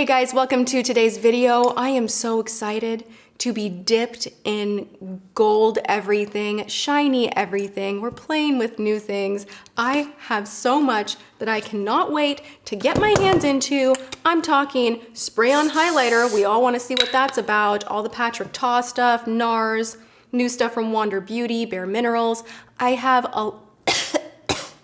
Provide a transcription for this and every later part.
Hey guys, welcome to today's video. I am so excited to be dipped in gold everything, shiny everything. We're playing with new things. I have so much that I cannot wait to get my hands into. I'm talking spray-on highlighter. We all want to see what that's about. All the Patrick Ta stuff, NARS, new stuff from Wander Beauty, BareMinerals. I have a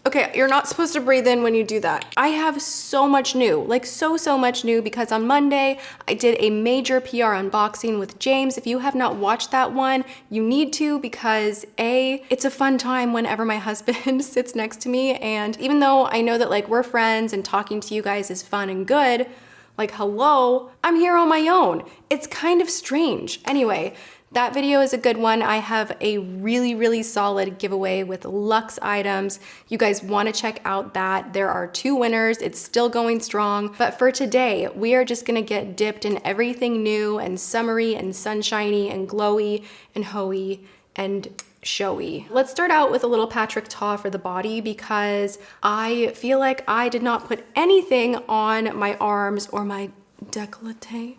Okay, you're not supposed to breathe in when you do that. I have so much new, like so much new, because on Monday, I did a major PR unboxing with James. If you have not watched that one, you need to, because A, it's a fun time whenever my husband sits next to me. And even though I know that like we're friends and talking to you guys is fun and good, like hello, I'm here on my own. It's kind of strange. Anyway, that video is a good one. I have a really solid giveaway with luxe items. You guys want to check out that. There are 2 winners. It's still going strong. But for today, we are just gonna get dipped in everything new and summery and sunshiny and glowy and hoey and showy. Let's start out with a little Patrick Ta for the body, because I feel like I did not put anything on my arms or my décolletage,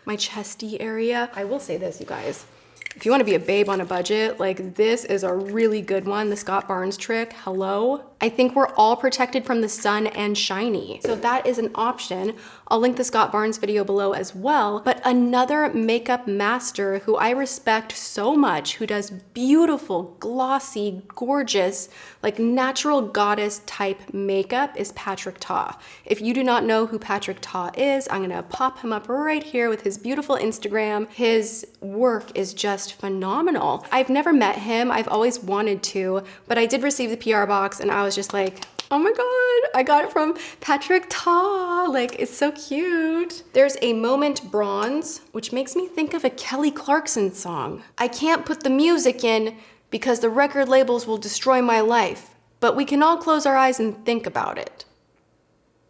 my chesty area. I will say this, you guys. If you want to be a babe on a budget, like this is a really good one. The Scott Barnes trick, hello. I think we're all protected from the sun and shiny. So that is an option. I'll link the Scott Barnes video below as well. But another makeup master who I respect so much, who does beautiful, glossy, gorgeous, like natural goddess type makeup, is Patrick Ta. If you do not know who Patrick Ta is, I'm gonna pop him up right here with his beautiful Instagram. His work is just phenomenal. I've never met him. I've always wanted to, but I did receive the PR box and I was just like, oh my God, I got it from Patrick Ta. Like, it's so cute. There's a Moment Bronze, which makes me think of a Kelly Clarkson song. I can't put the music in because the record labels will destroy my life, but we can all close our eyes and think about it.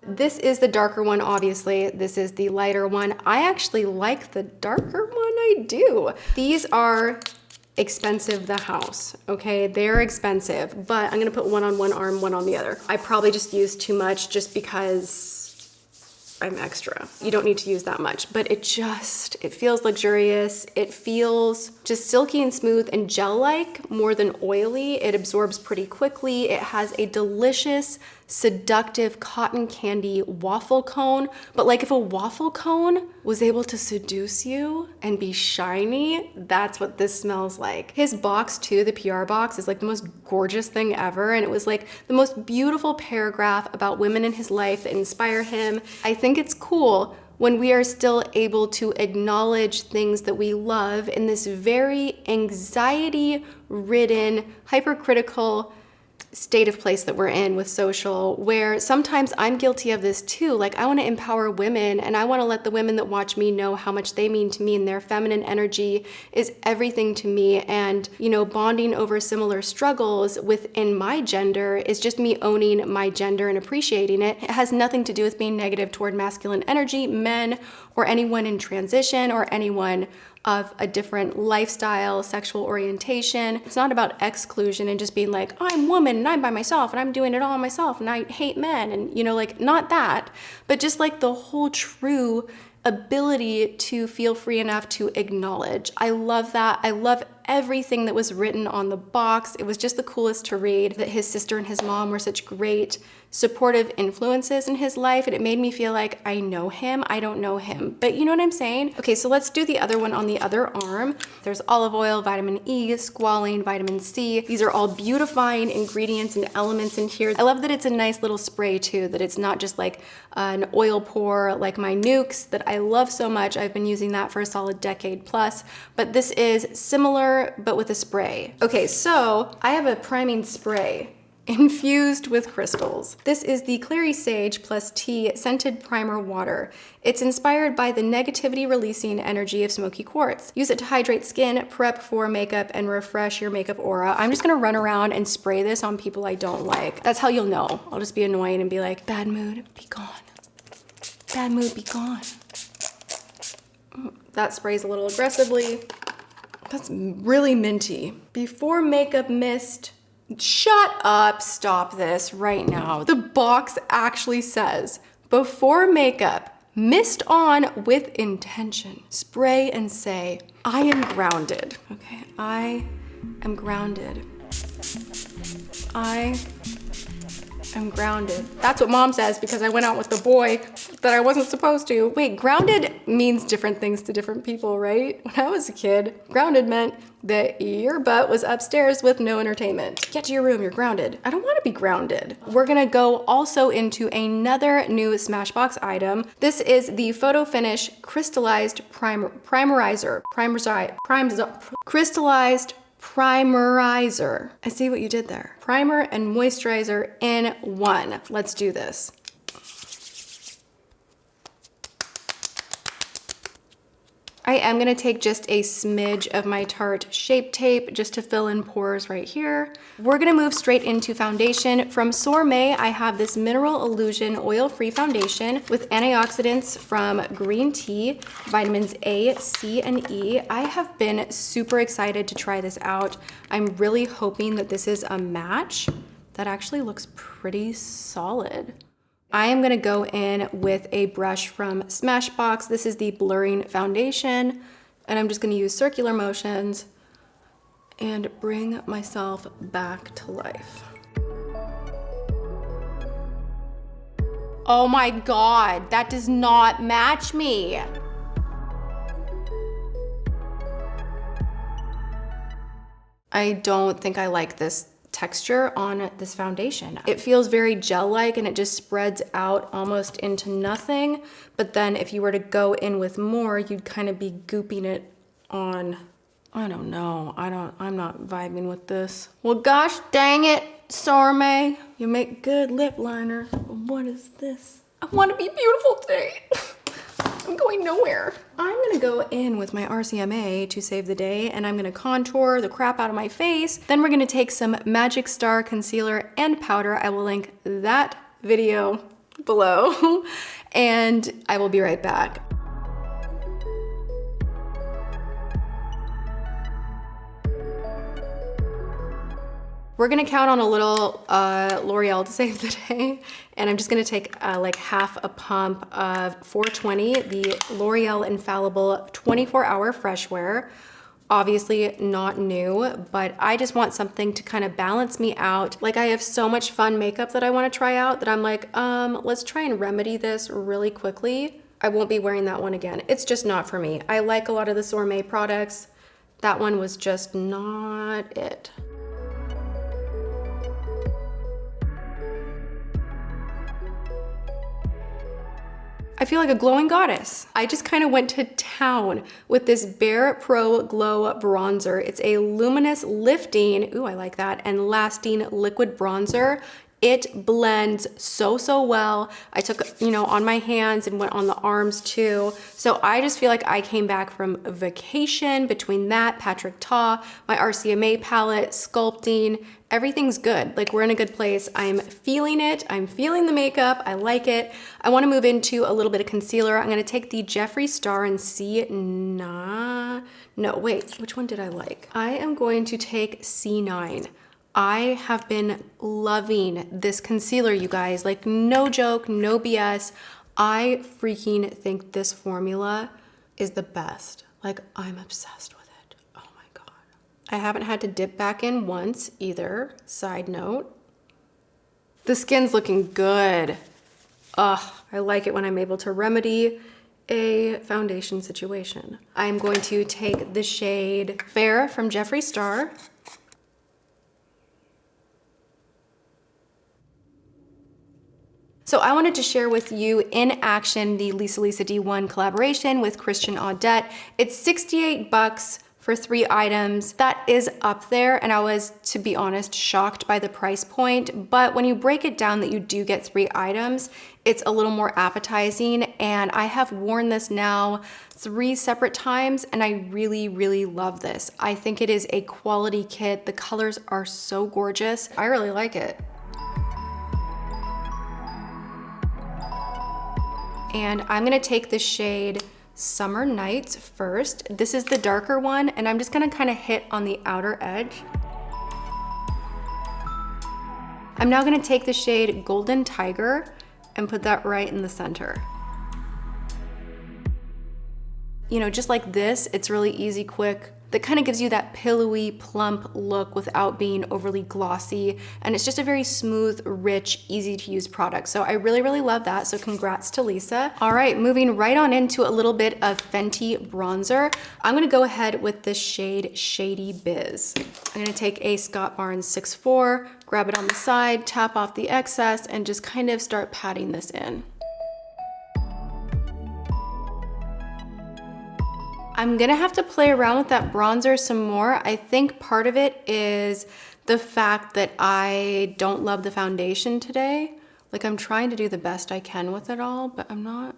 This is the darker one, obviously. This is the lighter one. I actually like the darker one, I do. These are expensive the house, okay? They're expensive, but I'm gonna put one on one arm, one on the other. I probably just used too much just because I'm extra. You don't need to use that much, but it feels luxurious. It feels just silky and smooth and gel-like more than oily. It absorbs pretty quickly. It has a delicious, seductive cotton candy waffle cone. But like if a waffle cone was able to seduce you and be shiny, that's what this smells like. His box too, the PR box, is like the most gorgeous thing ever. And it was like the most beautiful paragraph about women in his life that inspire him. I think it's cool when we are still able to acknowledge things that we love in this very anxiety-ridden, hypercritical state of place that we're in with social, where sometimes I'm guilty of this too. Like, I want to empower women, and I want to let the women that watch me know how much they mean to me, and their feminine energy is everything to me. And, you know, bonding over similar struggles within my gender is just me owning my gender and appreciating it. It has nothing to do with being negative toward masculine energy, men, or anyone in transition, or anyone of a different lifestyle, sexual orientation. It's not about exclusion and just being like, I'm woman and I'm by myself and I'm doing it all myself and I hate men, and you know, like, not that, but just like the whole true ability to feel free enough to acknowledge. I love that. I love everything that was written on the box. It was just the coolest to read that his sister and his mom were such great supportive influences in his life, and it made me feel like I know him. I don't know him, but you know what I'm saying? Okay, so let's do the other one on the other arm. There's olive oil, vitamin E, squalane, vitamin C. These are all beautifying ingredients and elements in here. I love that it's a nice little spray too, that it's not just like an oil pour like my Nukes that I love so much. I've been using that for a solid decade plus, but this is similar but with a spray. Okay, so I have a priming spray infused with crystals. This is the Clary Sage plus Tea Scented Primer Water. It's inspired by the negativity releasing energy of smoky quartz. Use it to hydrate skin, prep for makeup, and refresh your makeup aura. I'm just gonna run around and spray this on people I don't like. That's how you'll know. I'll just be annoying and be like, bad mood, be gone. Bad mood, be gone. That sprays a little aggressively. That's really minty. Before makeup mist. Shut up, stop this right now. The box actually says, before makeup, Mist on with intention. Spray and say, I am grounded. Okay, I am grounded. I am grounded. That's what mom says because I went out with the boy that I wasn't supposed to. Wait, grounded means different things to different people, right? When I was a kid, grounded meant that your butt was upstairs with no entertainment. Get to your room, you're grounded. I don't want to be grounded. We're gonna go also into another new Smashbox item. This is the Photo Finish Crystalized Primerizer. Crystalized Primerizer. I see what you did there. Primer and moisturizer in one. Let's do this. I am gonna take just a smidge of my Tarte Shape Tape just to fill in pores right here. We're gonna move straight into foundation. From Sorme, I have this Mineral Illusion Oil-Free Foundation with antioxidants from green tea, vitamins A, C, and E. I have been super excited to try this out. I'm really hoping that this is a match. That actually looks pretty solid. I am gonna go in with a brush from Smashbox. This is the Blurring Foundation, and I'm just gonna use circular motions and bring myself back to life. Oh my God, that does not match me. I don't think I like this texture on this foundation. It feels very gel-like and it just spreads out almost into nothing. But then if you were to go in with more, you'd kind of be gooping it on. I don't know. I'm not vibing with this. Well, gosh dang it, Sorme. You make good lip liner. What is this? I want to be beautiful today. I'm going nowhere. I'm gonna go in with my RCMA to save the day, and I'm gonna contour the crap out of my face. Then we're gonna take some Magic Star concealer and powder. I will link that video below, and I will be right back. We're gonna count on a little L'Oreal to save the day, and I'm just gonna take like half a pump of 420, the L'Oreal Infallible 24-hour fresh wear. Obviously not new, but I just want something to kind of balance me out. Like, I have so much fun makeup that I wanna try out that I'm like, let's try and remedy this really quickly. I won't be wearing that one again. It's just not for me. I like a lot of the Sorme products. That one was just not it. I feel like a glowing goddess. I just kind of went to town with this Bare Pro Glow bronzer. It's a luminous, lifting, ooh, I like that, and lasting liquid bronzer. It blends so well. I took, on my hands and went on the arms too. So I just feel like I came back from vacation. Between that, Patrick Ta, my RCMA palette, sculpting, everything's good. Like, we're in a good place. I'm feeling it. I'm feeling the makeup. I like it. I want to move into a little bit of concealer. I'm going to take the Jeffree Star and which one did I like? I am going to take C9. I have been loving this concealer, you guys. Like, no joke, no BS. I freaking think this formula is the best. Like, I'm obsessed with it. Oh my God. I haven't had to dip back in once either. Side note. The skin's looking good. Ugh, I like it when I'm able to remedy a foundation situation. I'm going to take the shade Fair from Jeffree Star. So I wanted to share with you in action the Lisa Lisa D1 collaboration with Christian Audette. It's 68 bucks for 3 items. That is up there, and I was, to be honest, shocked by the price point. But when you break it down that you do get 3 items, it's a little more appetizing. And I have worn this now 3 separate times, and I really love this. I think it is a quality kit. The colors are so gorgeous. I really like it. And I'm gonna take the shade Summer Nights first. This is the darker one, and I'm just gonna kind of hit on the outer edge. I'm now gonna take the shade Golden Tiger and put that right in the center. You know, just like this, it's really easy, quick. That kind of gives you that pillowy, plump look without being overly glossy. And it's just a very smooth, rich, easy to use product. So I really, really love that. So congrats to Lisa. All right, moving right on into a little bit of Fenty bronzer. I'm gonna go ahead with the shade Shady Biz. I'm gonna take a Scott Barnes 6'4", grab it on the side, tap off the excess, and just kind of start patting this in. I'm gonna have to play around with that bronzer some more. I think part of it is the fact that I don't love the foundation today. Like, I'm trying to do the best I can with it all, but I'm not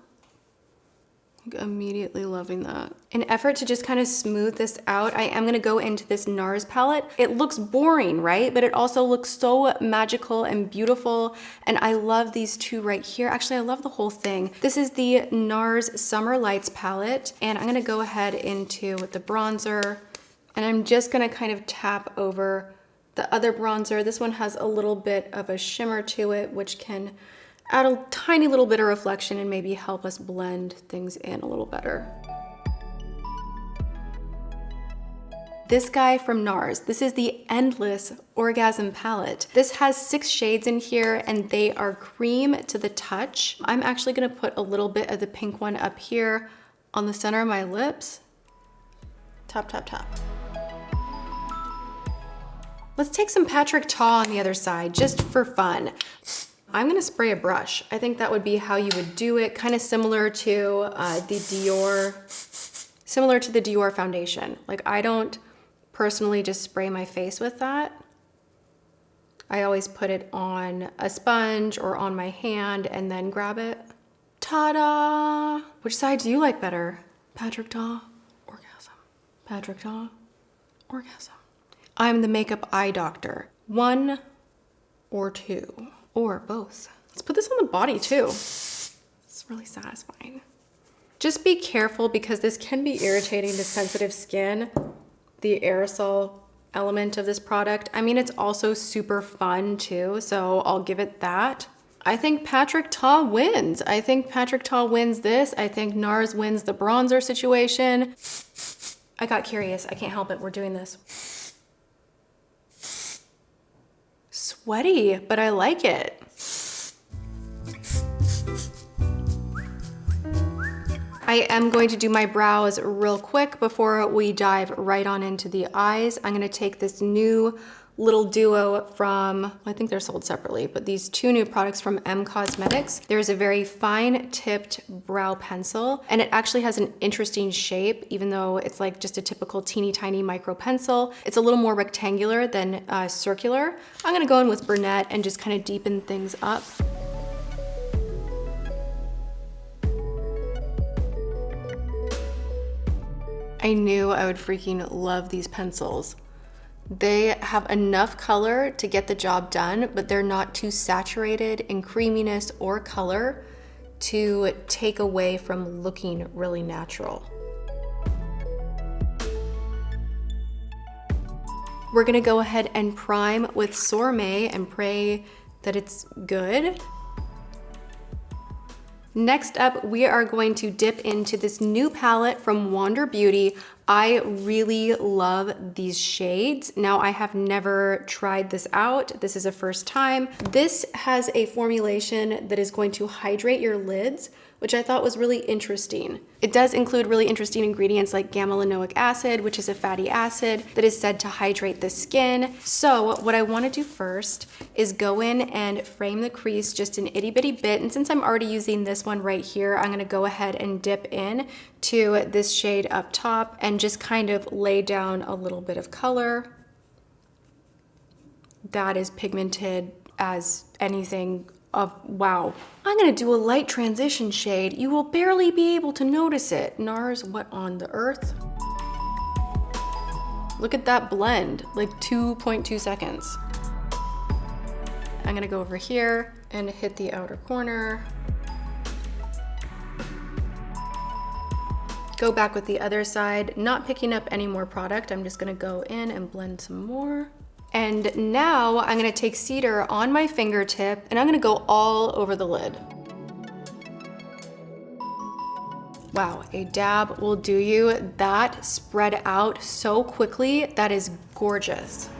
like immediately loving that. In an effort to just kind of smooth this out, I am gonna go into this NARS palette. It looks boring, right? But it also looks so magical and beautiful. And I love these two right here. Actually, I love the whole thing. This is the NARS Summer Lights palette. And I'm gonna go ahead into the bronzer. And I'm just gonna kind of tap over the other bronzer. This one has a little bit of a shimmer to it, which can add a tiny little bit of reflection and maybe help us blend things in a little better. This guy from NARS, this is the Endless Orgasm palette. This has 6 shades in here and they are cream to the touch. I'm actually gonna put a little bit of the pink one up here on the center of my lips. Tap, tap, tap. Let's take some Patrick Ta on the other side, just for fun. I'm gonna spray a brush. I think that would be how you would do it, kind of similar to the Dior foundation. Like, I don't personally just spray my face with that. I always put it on a sponge or on my hand and then grab it. Ta-da! Which side do you like better? Patrick Ta, orgasm. Patrick Ta, orgasm. I'm the makeup eye doctor. 1 or 2. Or both. Let's put this on the body too. It's really satisfying. Just be careful because this can be irritating to sensitive skin, the aerosol element of this product. I mean, it's also super fun too, so I'll give it that. I think Patrick Ta wins. I think Patrick Ta wins this. I think NARS wins the bronzer situation. I got curious. I can't help it. We're doing this. Sweaty, but I like it. I am going to do my brows real quick before we dive right on into the eyes. I'm gonna take this new little duo from, I think they're sold separately, but these 2 new products from M Cosmetics. There's a very fine tipped brow pencil, and it actually has an interesting shape, even though it's like just a typical teeny tiny micro pencil. It's a little more rectangular than circular. I'm gonna go in with brunette and just kind of deepen things up. I knew I would freaking love these pencils. They have enough color to get the job done, but they're not too saturated in creaminess or color to take away from looking really natural. We're gonna go ahead and prime with Sorme and pray that it's good. Next up, we are going to dip into this new palette from Wander Beauty. I really love these shades. Now, I have never tried this out. This is a first time. This has a formulation that is going to hydrate your lids, which I thought was really interesting. It does include really interesting ingredients like gamma-linoleic acid, which is a fatty acid that is said to hydrate the skin. So what I wanna do first is go in and frame the crease just an itty bitty bit. And since I'm already using this one right here, I'm gonna go ahead and dip in to this shade up top and just kind of lay down a little bit of color. That is pigmented as anything of wow. I'm gonna do a light transition shade. You will barely be able to notice it. NARS, what on the earth? Look at that blend, like 2.2 seconds. I'm gonna go over here and hit the outer corner. Go back with the other side, not picking up any more product. I'm just gonna go in and blend some more. And now I'm gonna take Cedar on my fingertip and I'm gonna go all over the lid. Wow, a dab will do you. That spread out so quickly. That is gorgeous.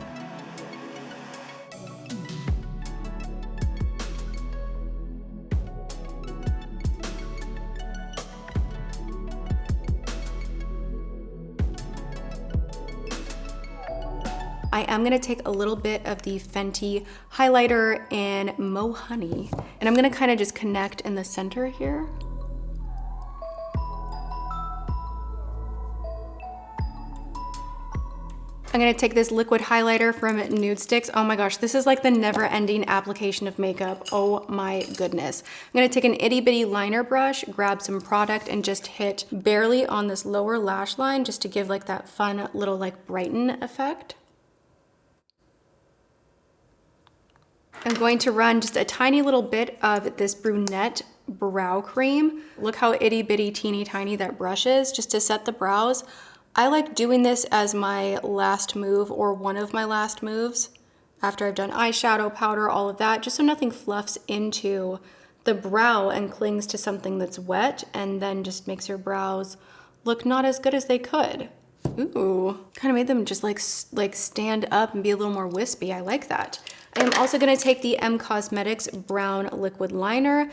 I am gonna take a little bit of the Fenty highlighter in Mo Honey, and I'm gonna kind of just connect in the center here. I'm gonna take this liquid highlighter from Nude Sticks. Oh my gosh, this is like the never-ending application of makeup. Oh my goodness. I'm gonna take an itty bitty liner brush, grab some product, and just hit barely on this lower lash line just to give like that fun little like brighten effect. I'm going to run just a tiny little bit of this brunette brow cream. Look how itty bitty teeny tiny that brush is, just to set the brows. I like doing this as my last move or one of my last moves after I've done eyeshadow, powder, all of that, just so nothing fluffs into the brow and clings to something that's wet and then just makes your brows look not as good as they could. Ooh, kind of made them just like stand up and be a little more wispy. I like that. I am also gonna take the M Cosmetics Brown Liquid Liner.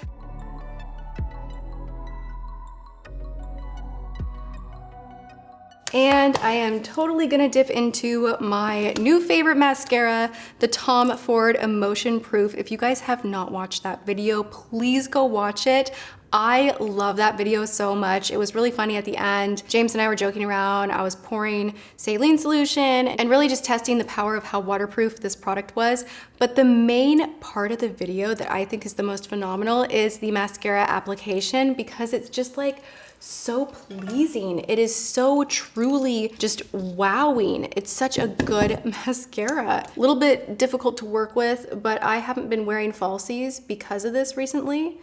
And I am totally gonna dip into my new favorite mascara, the Tom Ford Emotion Proof. If you guys have not watched that video, please go watch it. I love that video so much. It was really funny at the end. James and I were joking around. I was pouring saline solution and really just testing the power of how waterproof this product was. But the main part of the video that I think is the most phenomenal is the mascara application, because it's just like so pleasing. It is so truly just wowing. It's such a good mascara. A little bit difficult to work with, but I haven't been wearing falsies because of this recently.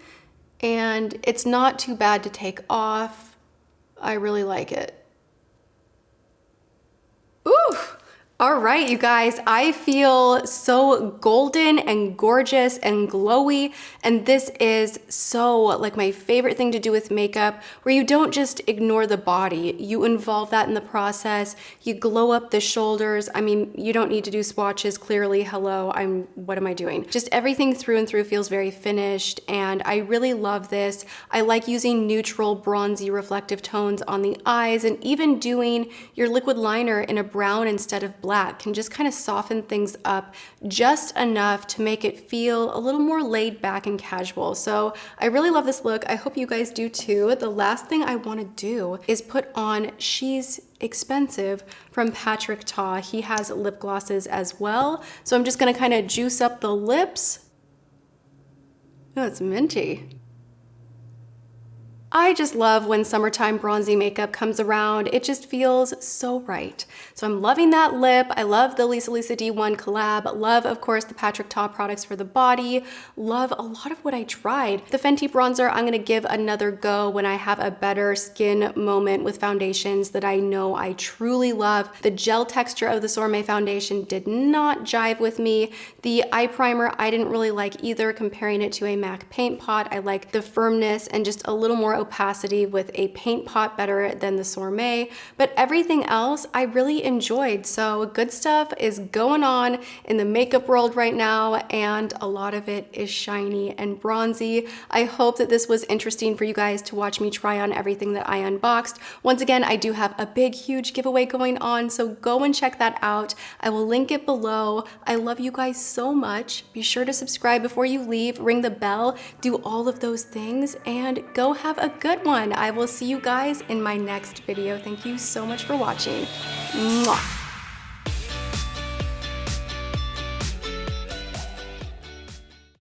And it's not too bad to take off. I really like it. Ooh! All right, you guys, I feel so golden and gorgeous and glowy, and this is so like my favorite thing to do with makeup, where you don't just ignore the body, you involve that in the process, you glow up the shoulders. I mean, you don't need to do swatches, clearly, hello, what am I doing? Just everything through and through feels very finished, and I really love this. I like using neutral, bronzy, reflective tones on the eyes, and even doing your liquid liner in a brown instead of black can just kind of soften things up just enough to make it feel a little more laid back and casual. So I really love this look. I hope you guys do too. The last thing I want to do is put on She's Expensive from Patrick Ta. He has lip glosses as well. So I'm just going to kind of juice up the lips. Oh, it's minty. I just love when summertime bronzy makeup comes around. It just feels so right. So I'm loving that lip. I love the Lisa D1 collab. Love, of course, the Patrick Ta products for the body. Love a lot of what I tried. The Fenty bronzer, I'm gonna give another go when I have a better skin moment with foundations that I know I truly love. The gel texture of the Sorme foundation did not jive with me. The eye primer, I didn't really like either, comparing it to a MAC paint pot. I like the firmness and just a little more opacity with a paint pot better than the Sorme, but everything else I really enjoyed. So good stuff is going on in the makeup world right now, and a lot of it is shiny and bronzy. I hope that this was interesting for you guys to watch me try on everything that I unboxed. Once again, I do have a big, huge giveaway going on, so go and check that out. I will link it below. I love you guys so much. Be sure to subscribe before you leave, ring the bell, do all of those things, and go have a good one. I will see you guys in my next video. Thank you so much for watching. Mwah.